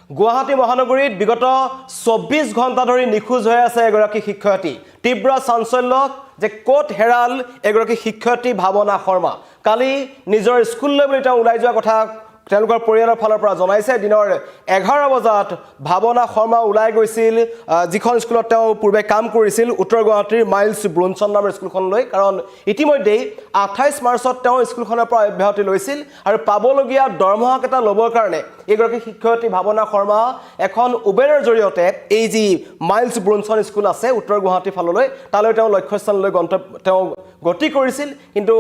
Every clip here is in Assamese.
গুৱাহাটী মহানগৰীত বিগত ২৪ ঘণ্টা ধৰি নিখোজ হৈ আছে এগৰাকী শিক্ষয়িত্ৰী তীব্ৰ চাঞ্চল্য যে কোট হেৰাল এগৰাকী শিক্ষয়িত্ৰী ভাৱনা শৰ্মা কালি নিজৰ স্কুললৈ বুলি তেওঁ ওলাই যোৱা কথা তেওঁলোকৰ পৰিয়ালৰ ফালৰ পৰা জনাইছে দিনৰ 11 বজাত ভাৱনা শৰ্মা ওলাই গৈছিল যিখন স্কুলত তেওঁ পূৰ্বে কাম কৰিছিল উত্তৰ গুৱাহাটীৰ মাইলছ ব্ৰুনছন নামৰ স্কুলখনলৈ কাৰণ ইতিমধ্যে 28 মাৰ্চত তেওঁ স্কুলখনৰ পৰা অব্যাহতি লৈছিল আৰু পাবলগীয়া দৰমহাকেটা ল'বৰ কাৰণে এগৰাকী শিক্ষয়িত্ৰী ভাৱনা শৰ্মা এখন উবেৰৰ জৰিয়তে এই যি মাইলছ ব্ৰুনছন স্কুল আছে উত্তৰ গুৱাহাটী ফাললৈ তালৈ তেওঁ লক্ষ্যস্থানলৈ তেওঁ গতি কৰিছিল কিন্তু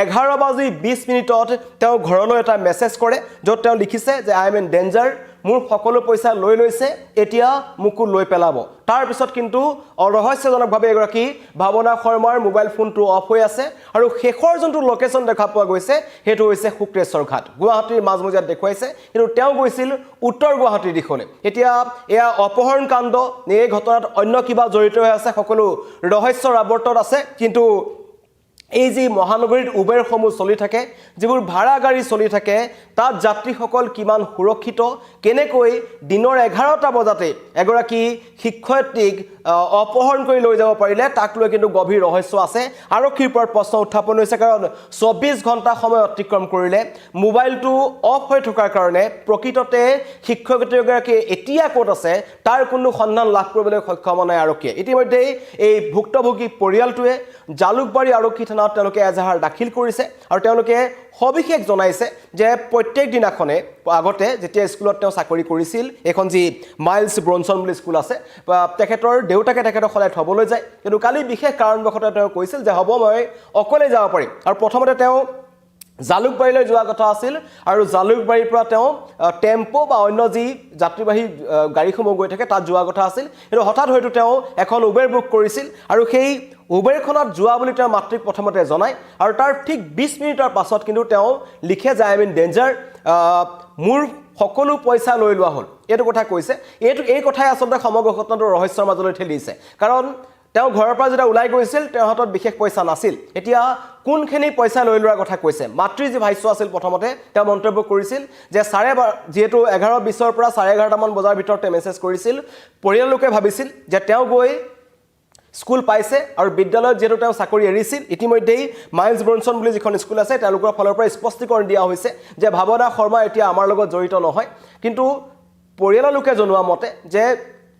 11:20 মিনিটত তেওঁ ঘৰলৈ এটা মেছেজ কৰে য'ত তেওঁ লিখিছে যে আই এম ইন ডেঞ্জাৰ মোৰ সকলো পইচা লৈ লৈছে এতিয়া মুকু লৈ পেলাব তাৰ পিছত কিন্তু অৰহস্যজনকভাৱে এগৰাকী ভাৱনা শৰ্মাৰ মোবাইল ফোনটো অফ হৈ আছে আৰু শেষৰ যোনটো লোকেশ্যন দেখা পোৱা গৈছে সেইটো হৈছে শুক্ৰেশ্বৰ ঘাট গুৱাহাটীৰ মাজমজিয়াত দেখুৱাইছে কিন্তু তেওঁ গৈছিল উত্তৰ গুৱাহাটীৰ দিশলৈ এতিয়া এয়া অপহৰণ কাণ্ড এই ঘটনাত অন্য কিবা জড়িত হৈ আছে সকলো ৰহস্যৰ আৱৰ্তত আছে কিন্তু এই যে মহানগৰীত উবেৰসমূহ চলি থাকে যিবোৰ ভাড়া গাড়ী চলি থাকে তাত যাত্ৰীসকল কিমান সুৰক্ষিত কেনেকৈ দিনৰ 11টা বজাতে এগৰাকী শিক্ষয়িত্ৰীক অপহৰণ কৰি লৈ যাব পাৰিলে তাক লৈ কিন্তু গভীৰ ৰহস্য আছে আৰক্ষীৰ ওপৰত প্ৰশ্ন উত্থাপন হৈছে কাৰণ 24 ঘণ্টা সময় অতিক্ৰম কৰিলে মোবাইলটো অফ হৈ থকাৰ কাৰণে প্ৰকৃততে শিক্ষয়িত্ৰীগৰাকী এতিয়া ক'ত আছে তাৰ কোনো সন্ধান লাভ কৰিবলৈ সক্ষম নাই আৰক্ষীয়ে ইতিমধ্যে এই ভুক্তভোগী পৰিয়ালটোৱে জালুকবাৰী আৰক্ষী থানাত তেওঁলোকে এজাহাৰ দাখিল কৰিছে আৰু তেওঁলোকে সবিশেষ জনাইছে যে প্ৰত্যেক দিনাখনে আগতে যেতিয়া স্কুলত তেওঁ চাকৰি কৰিছিল এখন যি মাইলছ ব্ৰনছন বুলি স্কুল আছে তেখেতৰ দেউতাকে তেখেতক সদায় থবলৈ যায় কিন্তু কালি বিশেষ কাৰণবশতঃ তেওঁ কৈছিল যে হ'ব মই অকলে যাব পাৰিম আৰু প্ৰথমতে তেওঁ জালুকবাৰীলৈ যোৱা কথা আছিল আৰু জালুকবাৰীৰ পৰা তেওঁ টেম্পো বা অন্য যি যাত্ৰীবাহী গাড়ীসমূহ গৈ থাকে তাত যোৱা কথা আছিল কিন্তু হঠাৎ হয়তো তেওঁ এখন উবেৰ বুক কৰিছিল আৰু সেই উবেৰখনত যোৱা বুলি তেওঁ মাতৃক প্ৰথমতে জনায় আৰু তাৰ ঠিক 20 মিনিটৰ পাছত কিন্তু তেওঁ লিখে যে আই এম ইন ডেঞ্জাৰ মোৰ সকলো পইচা লৈ লোৱা হ'ল এইটো কথা কৈছে এই কথাই আচলতে সমগ্ৰ ঘটনাটোৰ ৰহস্যৰ মাজলৈ ঠেলিছে কাৰণ তেওঁ ঘৰৰ পৰা যেতিয়া ওলাই গৈছিল তেওঁৰ হাতত বিশেষ পইচা নাছিল এতিয়া কোনখিনি পইচা লৈ লোৱাৰ কথা কৈছে মাতৃ যি ভাষ্য আছিল প্ৰথমতে তেওঁ মন্তব্য কৰিছিল যে যেহেতু 11:20 পৰা 11:30 মান বজাৰ ভিতৰত মেছেজ কৰিছিল পৰিয়াললোকে ভাবিছিল যে তেওঁ গৈ স্কুল পাইছে আৰু বিদ্যালয়ত যেটো তেওঁ চাকৰি এৰিছিল ইতিমধ্যেই মাইলছ ব্ৰনছন বুলি যিখন স্কুল আছে তেওঁলোকৰ ফালৰ পৰা স্পষ্টীকৰণ দিয়া হৈছে যে ভাৱনা শৰ্মা এতিয়া আমাৰ লগত জড়িত নহয় কিন্তু পৰিয়ালৰ লোকে জনোৱা মতে যে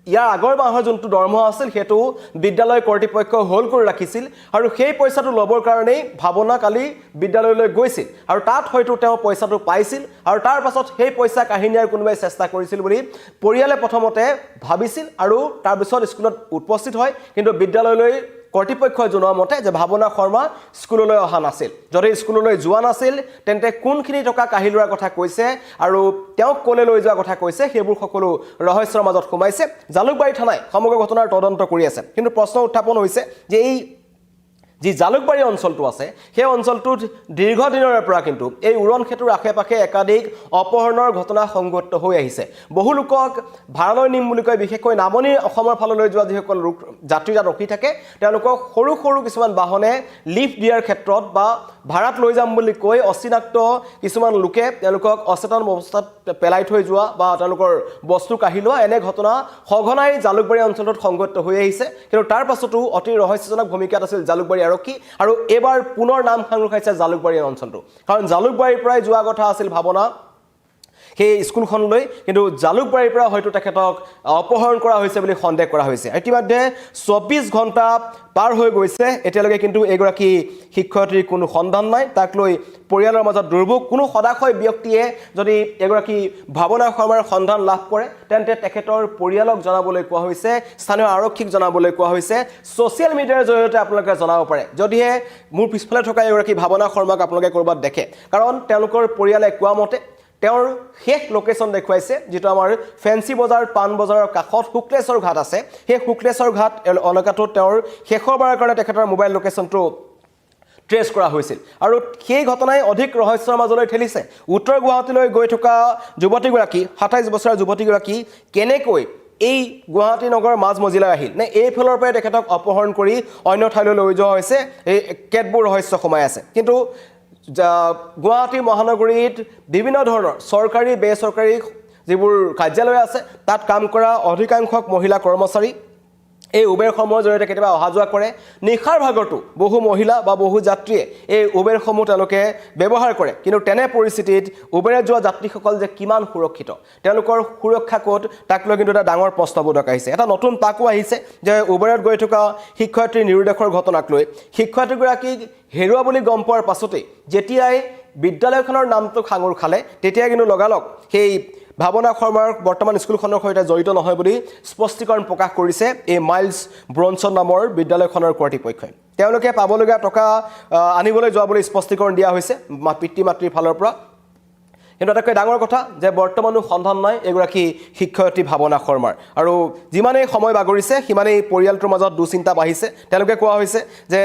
ইয়াৰ আগৰ মাহৰ যোনটো দৰমহা আছিল হেতু বিদ্যালয় কৰ্তৃপক্ষ হোল কৰি ৰাখিছিল আৰু সেই পইচাটো লবৰ কাৰণে ভাৱনা কালি বিদ্যালয়লৈ গৈছিল আৰু তাত হয়তো তেওঁ পইচাটো পাইছিল আৰু তাৰ পাছত সেই পইচা কাহিনীৰ কোনোবাই চেষ্টা কৰিছিল বুলি পৰিয়ালে প্ৰথমতে ভাবিছিল আৰু তাৰ পিছত স্কুলত উপস্থিত হয় কিন্তু বিদ্যালয়লৈ কৰ্তৃপক্ষই জনোৱা মতে যে ভাৱনা শৰ্মা স্কুললৈ অহা নাছিল যদি স্কুললৈ যোৱা নাছিল তেন্তে কোনখিনি টকা কাঢ়ি লোৱাৰ কথা কৈছে আৰু তেওঁক ক'লে লৈ যোৱা কথা কৈছে সেইবোৰ সকলো ৰহস্যৰ মাজত সোমাইছে জালুকবাৰী থানাই সমগ্ৰ ঘটনাৰ তদন্ত কৰি আছে কিন্তু প্ৰশ্ন উত্থাপন হৈছে যে এই যি জালুকবাৰী অঞ্চলটো আছে সেই অঞ্চলটোত দীৰ্ঘদিনৰ পৰা কিন্তু এই উৰণ ক্ষেত্ৰৰ আশে-পাশে একাধিক অপহৰণৰ ঘটনা সংঘটিত হৈ আহিছে বহু লোকক ভাড়ালৈ নিম বুলি কৈ বিশেষকৈ নামনি অসমৰ ফাললৈ যোৱা যিসকল যাত্ৰী তাত ৰখি থাকে তেওঁলোকক সৰু সৰু কিছুমান বাহনে লিফ্ট দিয়াৰ ক্ষেত্ৰত বা ভাড়াত লৈ যাম বুলি কৈ অচিনাক্ত কিছুমান লোকে তেওঁলোকক অচেতন অৱস্থাত পেলাই থৈ যোৱা বা তেওঁলোকৰ বস্তু কাঢ়ি লোৱা এনে ঘটনা সঘনাই জালুকবাৰী অঞ্চলত সংঘটিত হৈ আহিছে কিন্তু তাৰ পাছতো অতি ৰহস্যজনক ভূমিকাত আছিল জালুকবাৰী আৰক্ষী আৰু এবাৰ পুনৰ নাম সাঙুৰ খাইছে জালুকবাৰী অঞ্চলটো কাৰণ জালুকবাৰীৰ পৰাই যোৱা কথা আছিল ভাৱনা সেই স্কুলখনলৈ কিন্তু জালুকবাৰীৰ পৰা হয়তো তেখেতক অপহৰণ কৰা হৈছে বুলি সন্দেহ কৰা হৈছে ইতিমধ্যে 24 ঘণ্টা পাৰ হৈ গৈছে এতিয়ালৈকে কিন্তু এগৰাকী শিক্ষয়িত্ৰীৰ কোনো সন্ধান নাই তাক লৈ পৰিয়ালৰ মাজত দুৰ্ভোগ কোনো সদাশয় ব্যক্তিয়ে যদি এগৰাকী ভাৱনা শৰ্মাৰ সন্ধান লাভ কৰে তেন্তে তেখেতৰ পৰিয়ালক জনাবলৈ কোৱা হৈছে স্থানীয় আৰক্ষীক জনাবলৈ কোৱা হৈছে ছ'চিয়েল মিডিয়াৰ জৰিয়তে আপোনালোকে জনাব পাৰে যদিহে মোৰ পিছফালে থকা এগৰাকী ভাৱনা শৰ্মাক আপোনালোকে ক'ৰবাত দেখে কাৰণ তেওঁলোকৰ পৰিয়ালে কোৱা মতে তেওঁৰ শেষ লোকেশ্যন দেখুৱাইছে যেটো আমাৰ ফেন্সি বজাৰ পান বজাৰৰ কাষত শুক্লেশ্বৰ ঘাট আছে সেই শুক্লেশ্বৰ ঘাট এলেকাটোত তেওঁৰ শেষৰবাৰৰ কাৰণে তেখেতৰ মোবাইল লোকেশ্যনটো ট্ৰেছ কৰা হৈছিল আৰু সেই ঘটনাই অধিক ৰহস্যৰ মাজলৈ ঠেলিছে উত্তৰ গুৱাহাটীলৈ গৈ থকা যুৱতীগৰাকী 27 বছৰৰ যুৱতীগৰাকী কেনেকৈ এই গুৱাহাটী নগৰৰ মাজমজিলা আহিল নে এই ফলৰ পৰা তেখেতক অপহৰণ কৰি অন্য ঠাইলৈ লৈ যোৱা হৈছে এই কেতবোৰ ৰহস্য সোমাই আছে কিন্তু গুৱাহাটী মহানগৰীত বিভিন্ন ধৰণৰ চৰকাৰী বেচৰকাৰী যিবোৰ কাৰ্যালয় আছে তাত কাম কৰা অধিকাংশ মহিলা কৰ্মচাৰী এই উবেৰসমূহৰ জৰিয়তে কেতিয়াবা অহা যোৱা কৰে নিশাৰ ভাগতো বহু মহিলা বা বহু যাত্ৰীয়ে এই উবেৰসমূহ তেওঁলোকে ব্যৱহাৰ কৰে কিন্তু তেনে পৰিস্থিতিত উবেৰত যোৱা যাত্ৰীসকল যে কিমান সুৰক্ষিত তেওঁলোকৰ সুৰক্ষা ক'ত তাক লৈ কিন্তু এটা ডাঙৰ প্ৰশ্নবোধক আহিছে এটা নতুন পাকো আহিছে যে উবেৰত গৈ থকা শিক্ষয়িত্ৰী নিৰুদ্দেশৰ ঘটনাক লৈ শিক্ষয়িত্ৰীগৰাকীক হেৰুৱা বুলি গম পোৱাৰ পাছতেই যেতিয়াই বিদ্যালয়খনৰ নামটো খাঙুৰ খালে তেতিয়াই কিন্তু লগালগ সেই ভাৱনা শৰ্মাৰ বৰ্তমান স্কুলখনৰ সৈতে জড়িত নহয় বুলি স্পষ্টীকৰণ প্ৰকাশ কৰিছে এই মাইলছ ব্ৰনছন নামৰ বিদ্যালয়খনৰ কৰ্তৃপক্ষই তেওঁলোকে পাবলগীয়া টকা আনিবলৈ যোৱা বুলি স্পষ্টীকৰণ দিয়া হৈছে পিতৃ মাতৃৰ ফালৰ পৰা কিন্তু আটাইতকৈ ডাঙৰ কথা যে বৰ্তমানো সন্ধান নাই এগৰাকী শিক্ষয়িত্ৰী ভাৱনা শৰ্মাৰ আৰু যিমানেই সময় বাগৰিছে সিমানেই পৰিয়ালটোৰ মাজত দুচিন্তা বাঢ়িছে তেওঁলোকে কোৱা হৈছে যে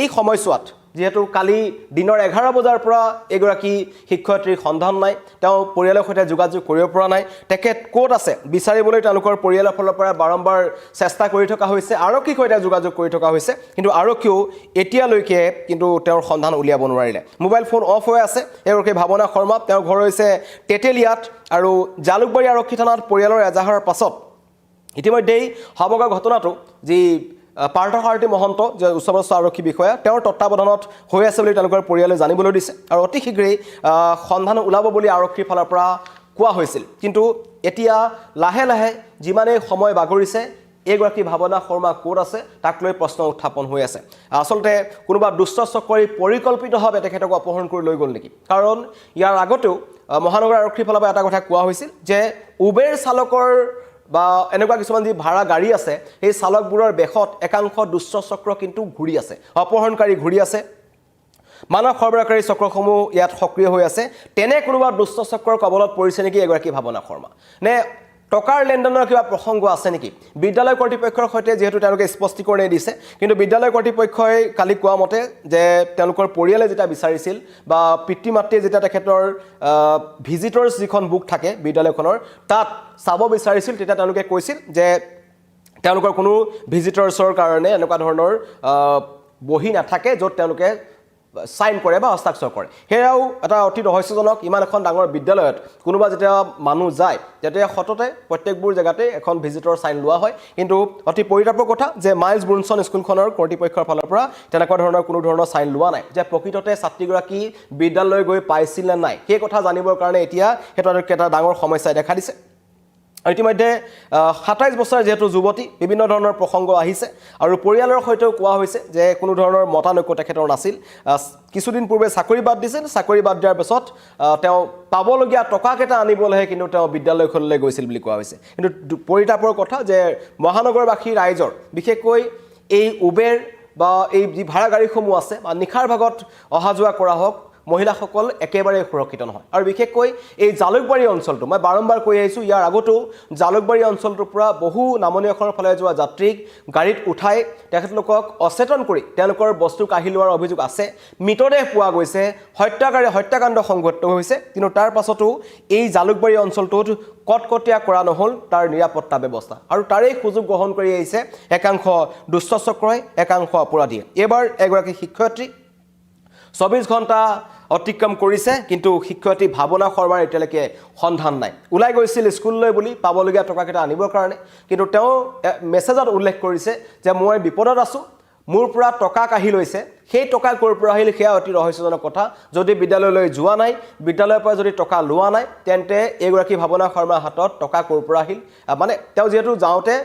এই সময়ছোৱাত যেহেতু কালি দিনৰ 11 বজাৰ পৰা এগৰাকী শিক্ষয়িত্ৰীৰ সন্ধান নাই তেওঁ পৰিয়ালৰ সৈতে যোগাযোগ কৰিব পৰা নাই তেখেত ক'ত আছে বিচাৰিবলৈ তেওঁলোকৰ পৰিয়ালৰ ফালৰ পৰা বাৰম্বাৰ চেষ্টা কৰি থকা হৈছে আৰক্ষীৰ সৈতে যোগাযোগ কৰি থকা হৈছে কিন্তু আৰক্ষীও এতিয়ালৈকে কিন্তু তেওঁৰ সন্ধান উলিয়াব নোৱাৰিলে মোবাইল ফোন অফ হৈ আছে এগৰাকী ভাৱনা শৰ্মা তেওঁৰ ঘৰ হৈছে তেতেলিয়াত আৰু জালুকবাৰী আৰক্ষী থানাত পৰিয়ালৰ এজাহাৰৰ পাছত ইতিমধ্যেই সমগ্ৰ ঘটনাটো যি পাৰ্থসাৰথী মহন্ত যে উচ্চপদস্থ আৰক্ষী বিষয়া তেওঁৰ তত্ত্বাৱধানত হৈ আছে বুলি তেওঁলোকৰ পৰিয়ালে জানিবলৈ দিছে আৰু অতি শীঘ্ৰেই সন্ধান ওলাব বুলি আৰক্ষীৰ ফালৰ পৰা কোৱা হৈছিল কিন্তু এতিয়া লাহে লাহে যিমানেই সময় বাগৰিছে এগৰাকী ভাৱনা শৰ্মা ক'ত আছে তাক লৈ প্ৰশ্ন উত্থাপন হৈ আছে আচলতে কোনোবা দুষ্ট চক্ৰই পৰিকল্পিতভাৱে তেখেতক অপহৰণ কৰি লৈ গ'ল নেকি কাৰণ ইয়াৰ আগতেও মহানগৰ আৰক্ষীৰ ফালৰ পৰা এটা কথা কোৱা হৈছিল যে উবেৰ চালকৰ বা এনেকুৱা কিছুমান যি ভাড়া গাড়ী আছে সেই চালকবোৰৰ বেশত একাংশ দুষ্ট চক্ৰ কিন্তু ঘূৰি আছে অপহৰণকাৰী ঘূৰি আছে মানৱ সৰবৰাহকাৰী চক্ৰসমূহ ইয়াত সক্ৰিয় হৈ আছে তেনে কোনোবা দুষ্ট চক্ৰৰ কবলত পৰিছে নেকি এগৰাকী ভাৱনা শৰ্মা নে টকাৰ লেনদেনৰ কিবা প্ৰসংগ আছে নেকি বিদ্যালয় কৰ্তৃপক্ষৰ সৈতে যেহেতু তেওঁলোকে স্পষ্টীকৰণ দিছে কিন্তু বিদ্যালয় কৰ্তৃপক্ষই কালি কোৱা মতে যে তেওঁলোকৰ পৰিয়ালে যেটা বিচাৰিছিল বা পিতৃ মাতৃয়ে যেটা তেখেতৰ ভিজিটৰ্ছ যিখন বুক থাকে বিদ্যালয়খনৰ তাত চাব বিচাৰিছিল তেতিয়া তেওঁলোকে কৈছিল যে তেওঁলোকৰ কোনো ভিজিটৰ্ছৰ কাৰণে এনেকুৱা ধৰণৰ বহি নাথাকে য'ত তেওঁলোকে সাইন কৰে বা হস্তাক্ষৰ কৰে হেৰাও এটা অতি ৰহস্যজনক ইমান এখন ডাঙৰ বিদ্যালয়ত কোনোবা যেতিয়া মানুহ যায় তেতিয়া সততে প্ৰত্যেকবোৰ জায়গাতে এখন ভিজিটৰ সাইন লোৱা হয় কিন্তু অতি পৰিতাপৰ কথা যে মাইলছ ব্ৰনছন স্কুলখনৰ কৰ্তৃপক্ষৰ ফালৰ পৰা তেনেকুৱা ধৰণৰ কোনো ধৰণৰ সাইন লোৱা নাই যে প্ৰকৃততে ছাত্ৰীগৰাকী বিদ্যালয় গৈ পাইছিল নে নাই সেই কথা জানিবৰ কাৰণে এতিয়া এটা ডাঙৰ সমস্যাই দেখা দিছে ইতিমধ্যে 27 বছৰ যেহেতু যুৱতী বিভিন্ন ধৰণৰ প্ৰসংগ আহিছে আৰু পৰিয়ালৰ সৈতেও কোৱা হৈছে যে কোনো ধৰণৰ মতানৈক্য তেখেতৰ নাছিল কিছুদিন পূৰ্বে চাকৰি বাদ দিছিল চাকৰি বাদ দিয়াৰ পিছত তেওঁ পাবলগীয়া টকাকেইটা আনিবলৈহে কিন্তু তেওঁ বিদ্যালয়খনলৈ গৈছিল বুলি কোৱা হৈছে কিন্তু পৰিতাপৰ কথা যে মহানগৰবাসী ৰাইজৰ বিশেষকৈ এই উবেৰ বা এই যি ভাড়া গাড়ীসমূহ আছে বা নিশাৰ ভাগত অহা যোৱা কৰা হওক মহিলাসকল একেবাৰে সুৰক্ষিত নহয় আৰু বিশেষকৈ এই জালুকবাৰী অঞ্চলটো মই বাৰম্বাৰ কৈ আহিছোঁ ইয়াৰ আগতো জালুকবাৰী অঞ্চলটোৰ পৰা বহু নামনি অসমৰ ফালে যোৱা যাত্ৰীক গাড়ীত উঠাই তেখেতলোকক অচেতন কৰি তেওঁলোকৰ বস্তু কাঢ়ি লোৱাৰ অভিযোগ আছে মৃতদেহ পোৱা গৈছে হত্যাকাণ্ড সংঘটিত হৈছে কিন্তু তাৰ পাছতো এই জালুকবাৰী অঞ্চলটোত কটকটীয়া কৰা নহ'ল তাৰ নিৰাপত্তা ব্যৱস্থা আৰু তাৰেই সুযোগ গ্ৰহণ কৰি আহিছে একাংশ দুষ্ট চক্ৰই একাংশ অপৰাধীয়ে এবাৰ এগৰাকী শিক্ষয়িত্ৰী 24 ঘণ্টা অতিক্ৰম কৰিছে কিন্তু শিক্ষয়িত্ৰী ভাৱনা শৰ্মাৰ এতিয়ালৈকে সন্ধান নাই ওলাই গৈছিল স্কুললৈ বুলি পাবলগীয়া টকাকেইটা আনিবৰ কাৰণে কিন্তু তেওঁ মেছেজত উল্লেখ কৰিছে যে মই বিপদত আছোঁ মোৰ পৰা টকা কাঢ়ি লৈছে সেই টকা ক'ৰ পৰা আহিল সেয়া অতি ৰহস্যজনক কথা যদি বিদ্যালয়লৈ যোৱা নাই বিদ্যালয়ৰ পৰা যদি টকা লোৱা নাই তেন্তে এগৰাকী ভাৱনা শৰ্মাৰ হাতত টকা ক'ৰ পৰা আহিল মানে তেওঁ যেহেতু যাওঁতে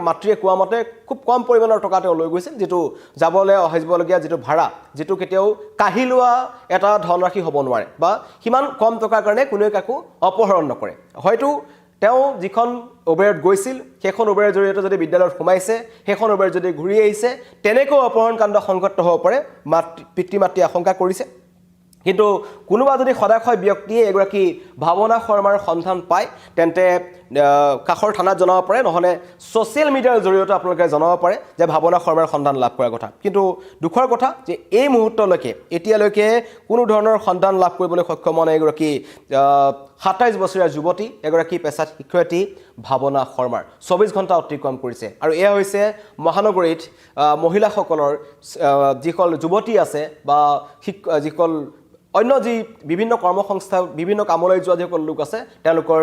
মাতৃয়ে কোৱা মতে খুব কম পৰিমাণৰ টকা তেওঁ লৈ গৈছিল যেটো যাবলৈ আহিবলগীয়া যেটো ভাড়া যেটো কেতিয়াও কাঢ়ি লোৱা এটা ধনৰাশি হ'ব নোৱাৰে বা সিমান কম টকাৰ কাৰণে কোনেও কাকো অপহৰণ নকৰে হয়তো তেওঁ যিখন উবেৰত গৈছিল সেইখন উবেৰৰ জৰিয়তে যদি বিদ্যালয়ত সোমাইছে সেইখন উবেৰ যদি ঘূৰি আহিছে তেনেকৈ অপহৰণ কাণ্ড সংঘটিত হ'ব পাৰে পিতৃ মাতৃ আশংকা কৰিছে কিন্তু কোনোবা যদি সদায় ব্যক্তিয়ে এগৰাকী ভাৱনা শৰ্মাৰ সন্ধান পায় তেন্তে কাখৰ থানাত জনাব পাৰে নহলে সোশ্যাল মিডিয়াৰ জৰিয়তে আপোনালোকে জনাব পাৰে যে ভাৱনা শৰ্মাৰ সন্ধান লাভ কৰাৰ কথা কিন্তু দুখৰ কথা যে এই মুহূৰ্তলৈকে এতিয়ালৈকে কোনো ধৰণৰ সন্ধান লাভ কৰিবলৈ সক্ষম হোৱা নাই এগৰাকী 27 বছৰীয়া যুৱতী এগৰাকী পেছাত শিক্ষয়িত্ৰী ভাৱনা শৰ্মাৰ 24 ঘণ্টা অতিক্ৰম কৰিছে আৰু এয়া হৈছে মহানগৰীত মহিলাসকলৰ যিসকল যুৱতী আছে বা যিসকল অন্য যি বিভিন্ন কৰ্মসংস্থা বিভিন্ন কামলৈ যোৱা যিসকল লোক আছে তেওঁলোকৰ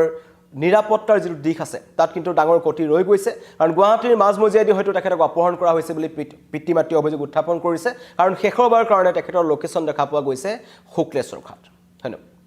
নিৰাপত্তাৰ যিটো দিশ আছে তাত কিন্তু ডাঙৰ ক্ষতি ৰৈ গৈছে কাৰণ গুৱাহাটীৰ মাজমজিয়াদি হয়তো তেখেতক অপহৰণ কৰা হৈছে বুলি পিতৃ মাতৃ অভিযোগ উত্থাপন কৰিছে কাৰণ শেষৰবাৰৰ কাৰণে তেখেতৰ লোকেশ্যন দেখা পোৱা গৈছে শুক্লেশ্বৰ ঘাট ধন্যবাদ